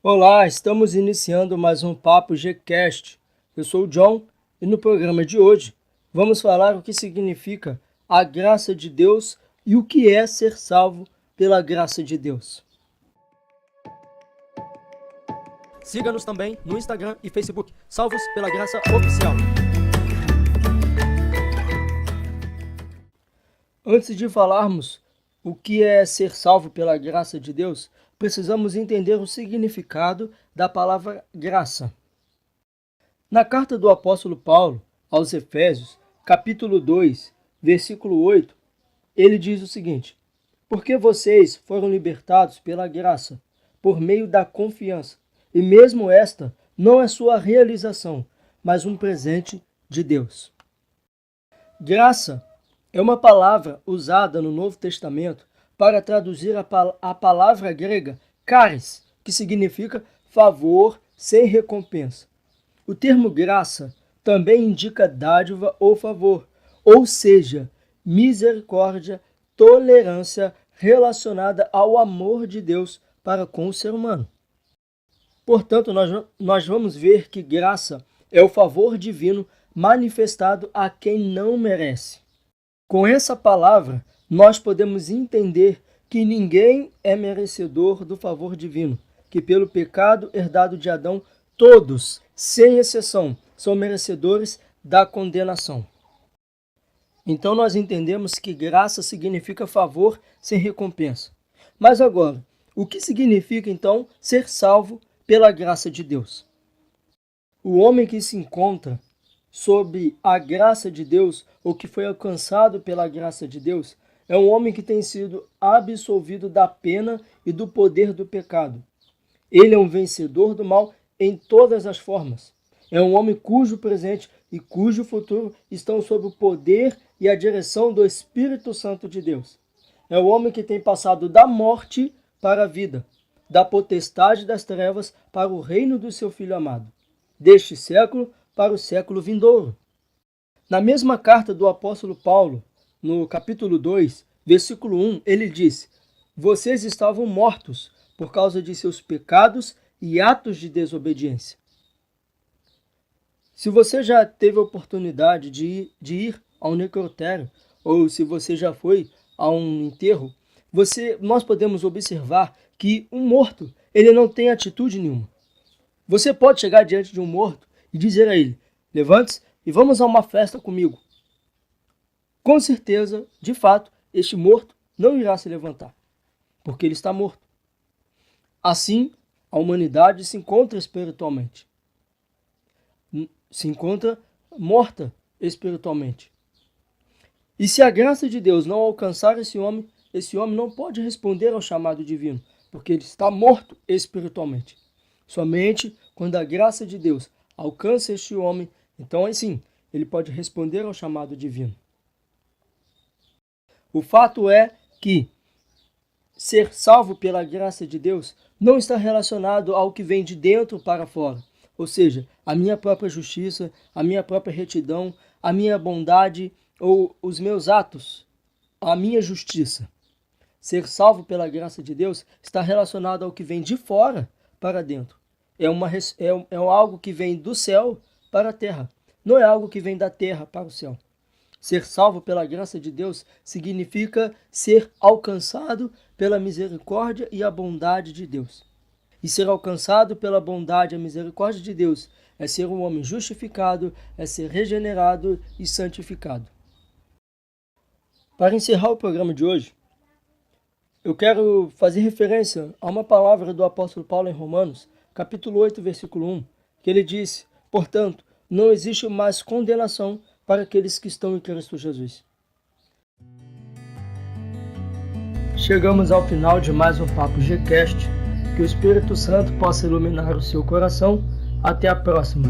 Olá, estamos iniciando mais um Papo Gcast. Eu sou o John e no programa de hoje vamos falar o que significa a graça de Deus e o que é ser salvo pela graça de Deus. Siga-nos também no Instagram e Facebook, Salvos pela Graça Oficial. Antes de falarmos o que é ser salvo pela graça de Deus, precisamos entender o significado da palavra graça. Na carta do apóstolo Paulo aos Efésios, capítulo 2, versículo 8, ele diz o seguinte: porque vocês foram libertados pela graça, por meio da confiança, e mesmo esta não é sua realização, mas um presente de Deus. Graça é uma palavra usada no Novo Testamento para traduzir a palavra grega charis, que significa favor sem recompensa. O termo graça também indica dádiva ou favor, ou seja, misericórdia, tolerância relacionada ao amor de Deus para com o ser humano. Portanto, nós vamos ver que graça é o favor divino manifestado a quem não merece. Com essa palavra, nós podemos entender que ninguém é merecedor do favor divino, que pelo pecado herdado de Adão, todos, sem exceção, são merecedores da condenação. Então nós entendemos que graça significa favor sem recompensa. Mas agora, o que significa então ser salvo pela graça de Deus? O homem que se encontra sob a graça de Deus, ou que foi alcançado pela graça de Deus, é um homem que tem sido absolvido da pena e do poder do pecado. Ele é um vencedor do mal em todas as formas. É um homem cujo presente e cujo futuro estão sob o poder e a direção do Espírito Santo de Deus. É o homem que tem passado da morte para a vida, da potestade das trevas para o reino do seu Filho amado, deste século para o século vindouro. Na mesma carta do apóstolo Paulo, no capítulo 2, versículo 1, ele disse: vocês estavam mortos por causa de seus pecados e atos de desobediência. Se você já teve a oportunidade de ir a um necrotério, ou se você já foi a um enterro, nós podemos observar que um morto ele não tem atitude nenhuma. Você pode chegar diante de um morto e dizer a ele: levante-se e vamos a uma festa comigo. Com certeza, de fato, este morto não irá se levantar, porque ele está morto. Assim, a humanidade se encontra espiritualmente. Se encontra morta espiritualmente. E se a graça de Deus não alcançar esse homem não pode responder ao chamado divino, porque ele está morto espiritualmente. Somente quando a graça de Deus alcança este homem, então assim, ele pode responder ao chamado divino. O fato é que ser salvo pela graça de Deus não está relacionado ao que vem de dentro para fora, ou seja, a minha própria justiça, a minha própria retidão, a minha bondade ou os meus atos, a minha justiça. Ser salvo pela graça de Deus está relacionado ao que vem de fora para dentro. É algo que vem do céu para a terra. Não é algo que vem da terra para o céu. Ser salvo pela graça de Deus significa ser alcançado pela misericórdia e a bondade de Deus. E ser alcançado pela bondade e a misericórdia de Deus é ser um homem justificado, é ser regenerado e santificado. Para encerrar o programa de hoje, eu quero fazer referência a uma palavra do apóstolo Paulo em Romanos, capítulo 8, versículo 1, que ele disse: portanto, não existe mais condenação para aqueles que estão em Cristo Jesus. Chegamos ao final de mais um Papo Gcast. Que o Espírito Santo possa iluminar o seu coração. Até a próxima.